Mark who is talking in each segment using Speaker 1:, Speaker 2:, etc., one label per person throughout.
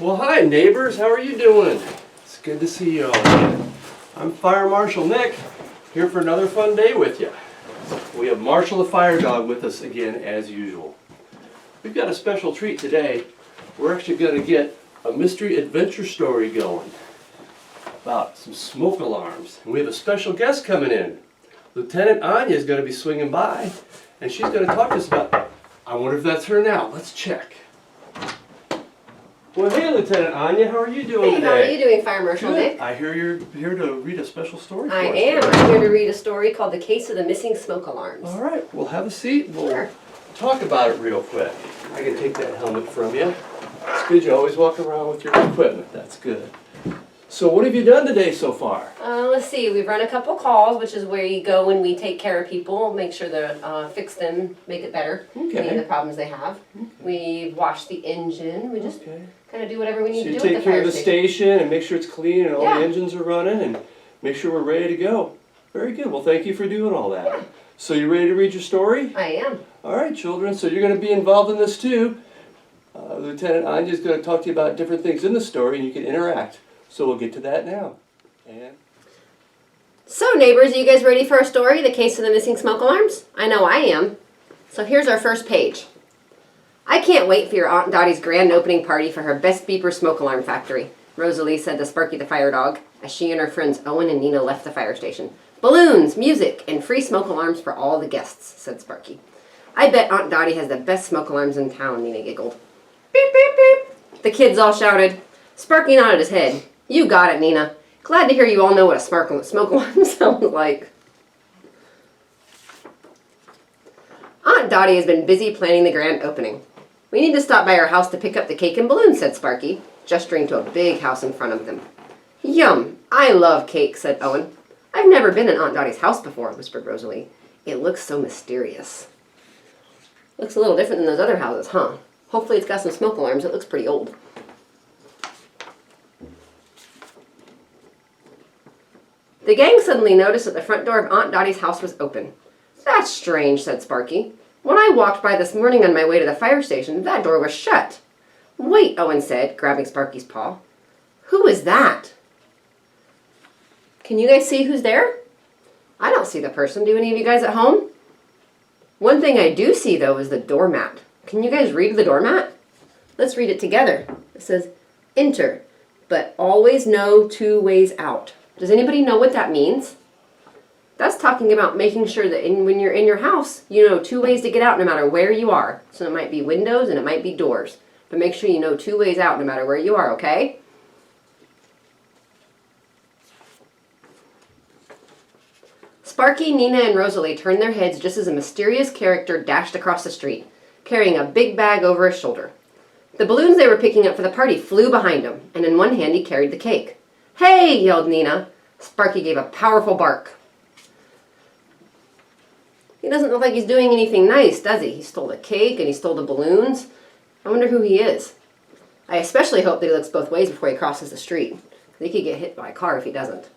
Speaker 1: Well, hi neighbors, how are you doing? It's good to see you all again. I'm Fire Marshal Nick, here for another fun day with you. We have Marshall the fire dog with us again as usual. We've got a special treat today. We're actually going to get a mystery adventure story going about some smoke alarms. And we have a special guest coming in. Lieutenant Anya is going to be swinging by, and she's going to talk to us about, I wonder if that's her now. Let's check. Well, hey, Lieutenant Anya, how are you doing today?
Speaker 2: How are you doing, Fire Marshal Nick?
Speaker 1: I hear you're here to read a special story for us.
Speaker 2: I am.
Speaker 1: Today.
Speaker 2: I'm here to read a story called The Case of the Missing Smoke Alarms.
Speaker 1: All right, well, have a seat. We'll
Speaker 2: Sure.
Speaker 1: talk about it real quick. I can take that helmet from you. It's good you always walk around with your equipment. That's good. So what have you done today so far?
Speaker 2: Let's see. We've run a couple calls, which is where you go when we take care of people, make sure to fix them, make it better, any of the problems they have. Okay. We've washed the engine. We just kind of do whatever we need to do with the fire station.
Speaker 1: So you take care of the station and make sure it's clean and all the engines are running and make sure we're ready to go. Very good. Well, thank you for doing all that. Yeah. So you ready to read your story?
Speaker 2: I am.
Speaker 1: All right, children. So you're going to be involved in this too. Lieutenant Anya is going to talk to you about different things in the story and you can interact. So we'll get to that now.
Speaker 2: So neighbors, are you guys ready for our story, The Case of the Missing Smoke Alarms? I know I am. So here's our first page. I can't wait for your Aunt Dottie's grand opening party for her best beeper smoke alarm factory, Rosalie said to Sparky the fire dog as she and her friends Owen and Nina left the fire station. Balloons, music, and free smoke alarms for all the guests, said Sparky. I bet Aunt Dottie has the best smoke alarms in town, Nina giggled. Beep, beep, beep. The kids all shouted. Sparky nodded his head. You got it, Nina. Glad to hear you all know what a smoke alarm sounds like. Aunt Dottie has been busy planning the grand opening. We need to stop by her house to pick up the cake and balloons, said Sparky, gesturing to a big house in front of them. Yum! I love cake, said Owen. I've never been in Aunt Dottie's house before, whispered Rosalie. It looks so mysterious. Looks a little different than those other houses, huh? Hopefully it's got some smoke alarms. It looks pretty old. The gang suddenly noticed that the front door of Aunt Dottie's house was open. That's strange, said Sparky. When I walked by this morning on my way to the fire station, that door was shut. Wait, Owen said, grabbing Sparky's paw. Who is that? Can you guys see who's there? I don't see the person. Do any of you guys at home? One thing I do see, though, is the doormat. Can you guys read the doormat? Let's read it together. It says, enter, but always know 2 ways out. Does anybody know what that means? That's talking about making sure that when you're in your house, you know 2 ways to get out no matter where you are. So it might be windows and it might be doors. But make sure you know 2 ways out no matter where you are, okay? Sparky, Nina, and Rosalie turned their heads just as a mysterious character dashed across the street, carrying a big bag over his shoulder. The balloons they were picking up for the party flew behind him, and in one hand he carried the cake. Hey, yelled Nina. Sparky gave a powerful bark. He doesn't look like he's doing anything nice, does he? He stole the cake and he stole the balloons. I wonder who he is. I especially hope that he looks both ways before he crosses the street. He could get hit by a car if he doesn't.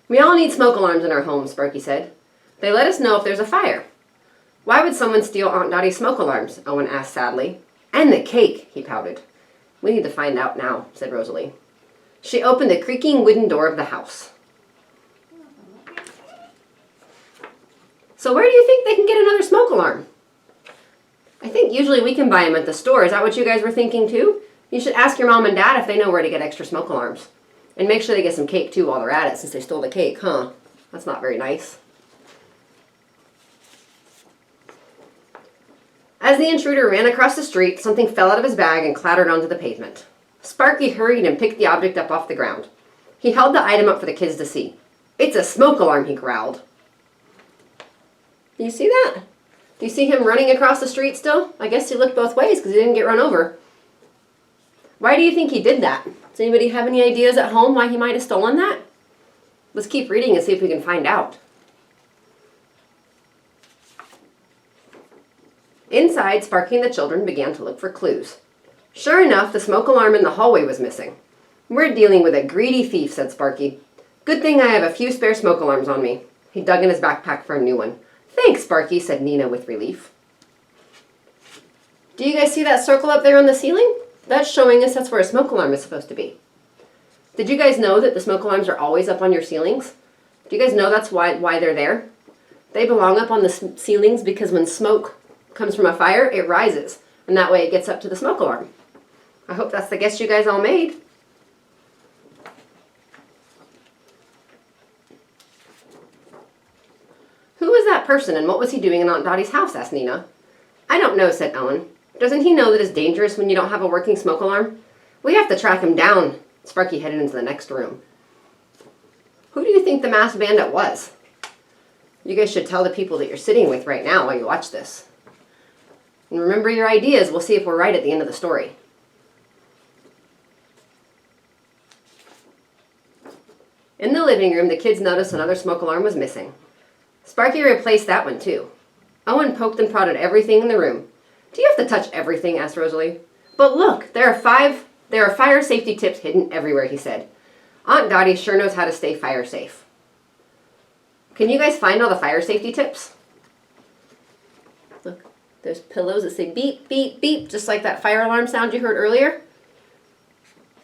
Speaker 2: We all need smoke alarms in our homes, Sparky said. They let us know if there's a fire. Why would someone steal Aunt Dottie's smoke alarms? Owen asked sadly. And the cake, he pouted. We need to find out now, said Rosalie. She opened the creaking wooden door of the house. So where do you think they can get another smoke alarm? I think usually we can buy them at the store. Is that what you guys were thinking too? You should ask your mom and dad if they know where to get extra smoke alarms. And make sure they get some cake too while they're at it since they stole the cake, huh? That's not very nice. As the intruder ran across the street, something fell out of his bag and clattered onto the pavement. Sparky hurried and picked the object up off the ground. He held the item up for the kids to see. It's a smoke alarm, he growled. Do you see that? Do you see him running across the street still? I guess he looked both ways because he didn't get run over. Why do you think he did that? Does anybody have any ideas at home why he might have stolen that? Let's keep reading and see if we can find out. Inside, Sparky and the children began to look for clues. Sure enough, the smoke alarm in the hallway was missing. We're dealing with a greedy thief, said Sparky. Good thing I have a few spare smoke alarms on me. He dug in his backpack for a new one. Thanks, Sparky, said Nina with relief. Do you guys see that circle up there on the ceiling? That's showing us that's where a smoke alarm is supposed to be. Did you guys know that the smoke alarms are always up on your ceilings? Do you guys know that's why they're there? They belong up on the ceilings because when smoke comes from a fire, it rises. And that way it gets up to the smoke alarm. I hope that's the guess you guys all made. Who was that person and what was he doing in Aunt Dottie's house? Asked Nina. I don't know, said Ellen. Doesn't he know that it's dangerous when you don't have a working smoke alarm? We have to track him down. Sparky headed into the next room. Who do you think the masked bandit was? You guys should tell the people that you're sitting with right now while you watch this. And remember your ideas. We'll see if we're right at the end of the story. In the living room, the kids noticed another smoke alarm was missing. Sparky replaced that one too. Owen poked and prodded everything in the room. Do you have to touch everything? Asked Rosalie. But look, there are fire safety tips hidden everywhere, he said. Aunt Dottie sure knows how to stay fire safe. Can you guys find all the fire safety tips? Look, there's pillows that say beep, beep, beep, just like that fire alarm sound you heard earlier.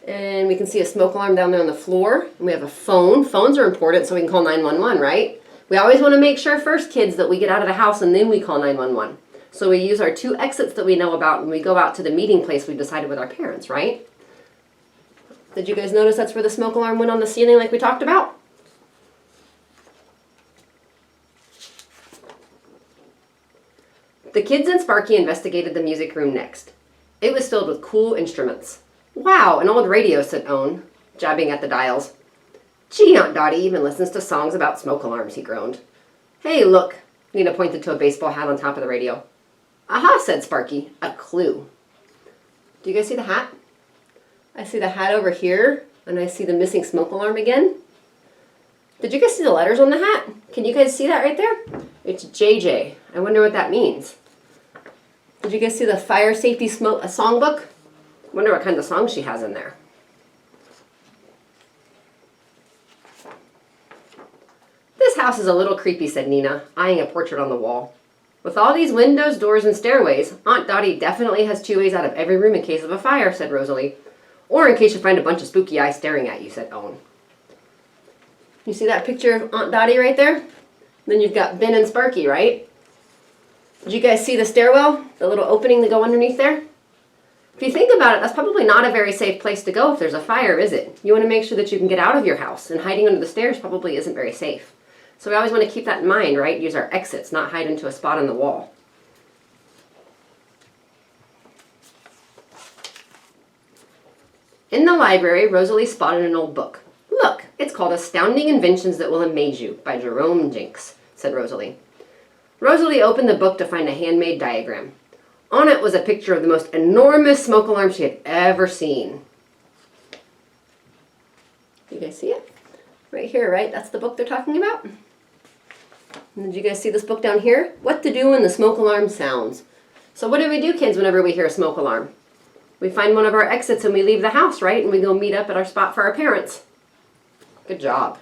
Speaker 2: And we can see a smoke alarm down there on the floor. And we have a phone. Phones are important so we can call 911, right? We always want to make sure first, kids, that we get out of the house and then we call 911. So we use our 2 exits that we know about when we go out to the meeting place we decided with our parents, right? Did you guys notice that's where the smoke alarm went on the ceiling like we talked about? The kids and Sparky investigated the music room next. It was filled with cool instruments. Wow, an old radio, said Owen, jabbing at the dials. Gee, Aunt Dottie even listens to songs about smoke alarms, he groaned. Hey, look, Nina pointed to a baseball hat on top of the radio. Aha, said Sparky, a clue. Do you guys see the hat? I see the hat over here, and I see the missing smoke alarm again. Did you guys see the letters on the hat? Can you guys see that right there? It's JJ. I wonder what that means. Did you guys see the fire safety songbook? I wonder what kind of songs she has in there. This house is a little creepy, said Nina, eyeing a portrait on the wall. With all these windows, doors, and stairways, Aunt Dottie definitely has 2 ways out of every room in case of a fire, said Rosalie. Or in case you find a bunch of spooky eyes staring at you, said Owen. You see that picture of Aunt Dottie right there? Then you've got Ben and Sparky, right? Did you guys see the stairwell? The little opening to go underneath there? If you think about it, that's probably not a very safe place to go if there's a fire, is it? You want to make sure that you can get out of your house, and hiding under the stairs probably isn't very safe. So we always want to keep that in mind, right? Use our exits, not hide into a spot on the wall. In the library, Rosalie spotted an old book. Look, it's called Astounding Inventions That Will Amaze You by Jerome Jinks, said Rosalie. Rosalie opened the book to find a handmade diagram. On it was a picture of the most enormous smoke alarm she had ever seen. You guys see it? Right here, right? That's the book they're talking about? And did you guys see this book down here? What to do when the smoke alarm sounds. So what do we do, kids, whenever we hear a smoke alarm? We find one of our exits and we leave the house, right? And we go meet up at our spot for our parents. Good job.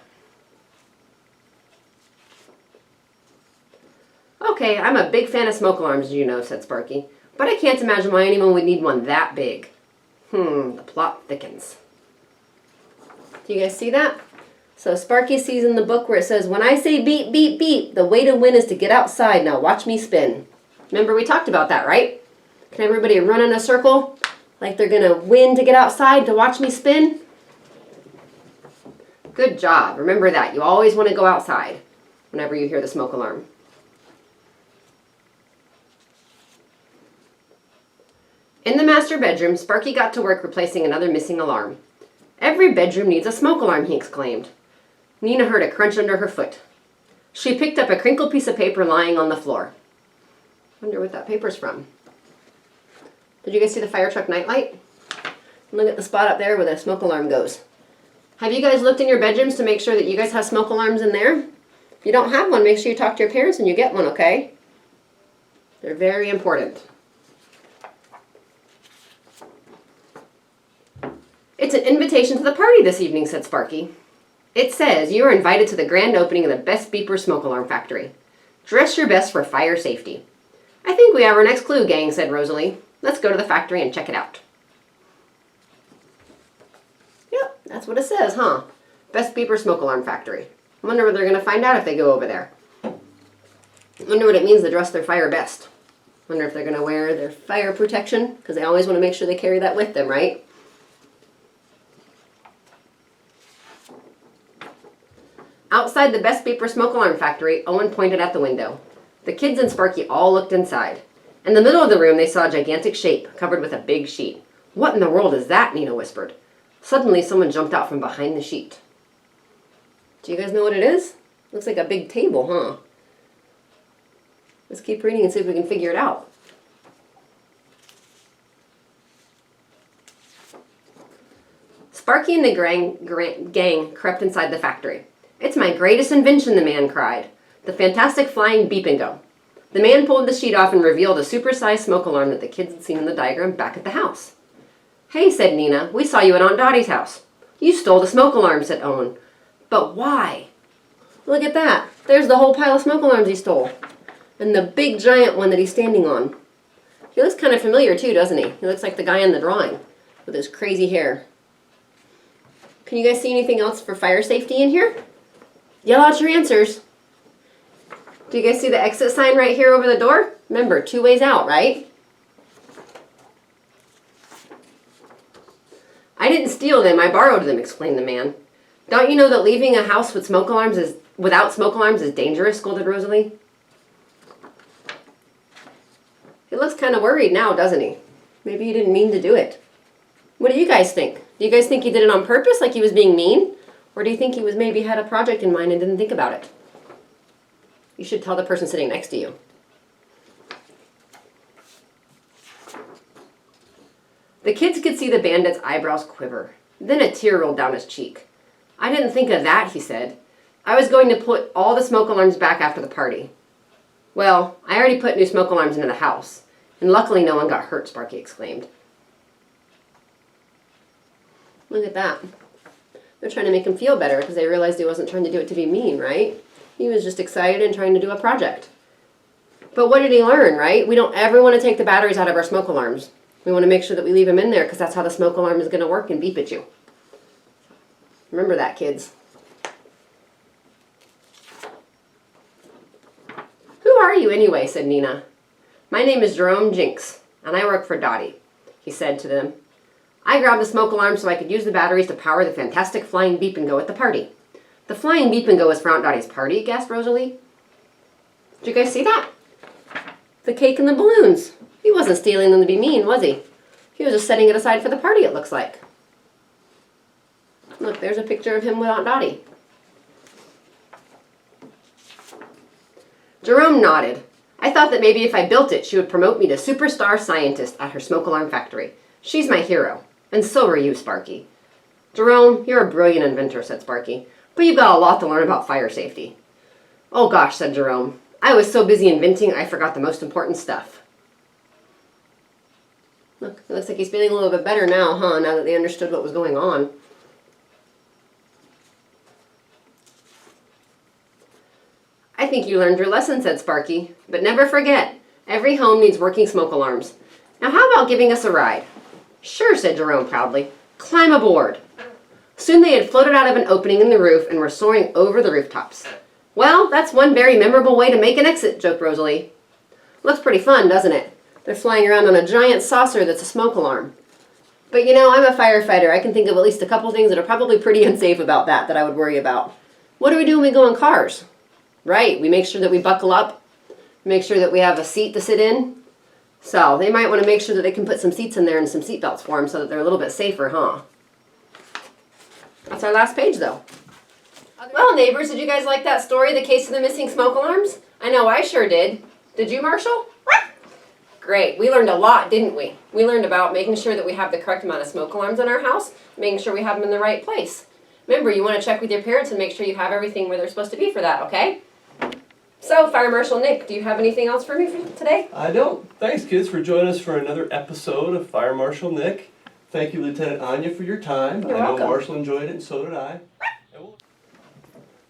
Speaker 2: Okay, I'm a big fan of smoke alarms, as you know, said Sparky. But I can't imagine why anyone would need one that big. The plot thickens. Do you guys see that? So Sparky sees in the book where it says, when I say beep, beep, beep, the way to win is to get outside. Now watch me spin. Remember we talked about that, right? Can everybody run in a circle like they're going to win to get outside to watch me spin? Good job. Remember that. You always want to go outside whenever you hear the smoke alarm. In the master bedroom, Sparky got to work replacing another missing alarm. Every bedroom needs a smoke alarm, he exclaimed. Nina heard a crunch under her foot. She picked up a crinkled piece of paper lying on the floor. Wonder what that paper's from. Did you guys see the fire truck nightlight? Look at the spot up there where the smoke alarm goes. Have you guys looked in your bedrooms to make sure that you guys have smoke alarms in there? If you don't have one, make sure you talk to your parents and you get one, okay? They're very important. It's an invitation to the party this evening, said Sparky. It says you are invited to the grand opening of the Best Beeper Smoke Alarm Factory. Dress your best for fire safety. I think we have our next clue, gang, said Rosalie. Let's go to the factory and check it out. Yep, that's what it says, huh? Best Beeper Smoke Alarm Factory. I wonder what they're going to find out if they go over there. I wonder what it means to dress their fire best. Wonder if they're going to wear their fire protection, because they always want to make sure they carry that with them, right? Outside the Best Beeper Smoke Alarm Factory, Owen pointed at the window. The kids and Sparky all looked inside. In the middle of the room, they saw a gigantic shape covered with a big sheet. "What in the world is that?" Nina whispered. Suddenly, someone jumped out from behind the sheet. Do you guys know what it is? Looks like a big table, huh? Let's keep reading and see if we can figure it out. Sparky and the gang crept inside the factory. "It's my greatest invention," the man cried. "The fantastic flying beep and go." The man pulled the sheet off and revealed a supersized smoke alarm that the kids had seen in the diagram back at the house. "Hey," said Nina, "we saw you at Aunt Dottie's house." "You stole the smoke alarm," said Owen. "But why?" "Look at that. There's the whole pile of smoke alarms he stole. And the big giant one that he's standing on. He looks kind of familiar too, doesn't he? He looks like the guy in the drawing with his crazy hair. Can you guys see anything else for fire safety in here? Yell out your answers. Do you guys see the exit sign right here over the door? Remember, 2 ways out, right? "I didn't steal them, I borrowed them," explained the man. "Don't you know that leaving a house with without smoke alarms is dangerous?" scolded Rosalie. He looks kind of worried now, doesn't he? Maybe he didn't mean to do it. What do you guys think? Do you guys think he did it on purpose, like he was being mean? Or do you think he was maybe had a project in mind and didn't think about it? You should tell the person sitting next to you. The kids could see the bandit's eyebrows quiver. Then a tear rolled down his cheek. "I didn't think of that," he said. "I was going to put all the smoke alarms back after the party." "Well, I already put new smoke alarms into the house, and luckily no one got hurt," Sparky exclaimed. Look at that. They're trying to make him feel better because they realized he wasn't trying to do it to be mean, right? He was just excited and trying to do a project. But what did he learn, right? We don't ever want to take the batteries out of our smoke alarms. We want to make sure that we leave them in there because that's how the smoke alarm is going to work and beep at you. Remember that, kids. "Who are you anyway?" said Nina. "My name is Jerome Jinks, and I work for Dottie," he said to them. "I grabbed the smoke alarm so I could use the batteries to power the fantastic flying beep and go at the party." "The flying beep and go is for Aunt Dottie's party?" gasped Rosalie. Did you guys see that? The cake and the balloons. He wasn't stealing them to be mean, was he? He was just setting it aside for the party, it looks like. Look, there's a picture of him with Aunt Dottie. Jerome nodded. "I thought that maybe if I built it, she would promote me to superstar scientist at her smoke alarm factory. She's my hero. And so are you, Sparky." "Jerome, you're a brilliant inventor," said Sparky. "But you've got a lot to learn about fire safety." "Oh gosh," said Jerome. "I was so busy inventing, I forgot the most important stuff." Look, it looks like he's feeling a little bit better now, huh? Now that they understood what was going on. "I think you learned your lesson," said Sparky. "But never forget, every home needs working smoke alarms. Now how about giving us a ride?" "Sure," said Jerome proudly. "Climb aboard." Soon they had floated out of an opening in the roof and were soaring over the rooftops. "Well, that's one very memorable way to make an exit," joked Rosalie. "Looks pretty fun, doesn't it? They're flying around on a giant saucer that's a smoke alarm. But you know, I'm a firefighter. I can think of at least a couple things that are probably pretty unsafe about that I would worry about. What do we do when we go in cars? Right, we make sure that we buckle up, make sure that we have a seat to sit in. So they might want to make sure that they can put some seats in there and some seat belts for them so that they're a little bit safer, huh? That's our last page, though. Well, neighbors, did you guys like that story, The Case of the Missing Smoke Alarms? I know I sure did. Did you, Marshall? Great. We learned a lot, didn't we? We learned about making sure that we have the correct amount of smoke alarms in our house, making sure we have them in the right place. Remember, you want to check with your parents and make sure you have everything where they're supposed to be for that, okay? So, Fire Marshal Nick, do you have anything else for me today?
Speaker 1: I don't. Thanks, kids, for joining us for another episode of Fire Marshal Nick. Thank you, Lieutenant Anya, for your time.
Speaker 2: You're
Speaker 1: I know
Speaker 2: welcome.
Speaker 1: Marshall enjoyed it, and so did I.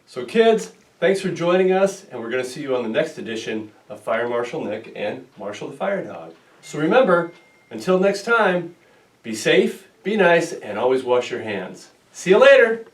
Speaker 1: So, kids, thanks for joining us, and we're going to see you on the next edition of Fire Marshal Nick and Marshall the Fire Dog. So remember, Until next time, be safe, be nice, and always wash your hands. See you later!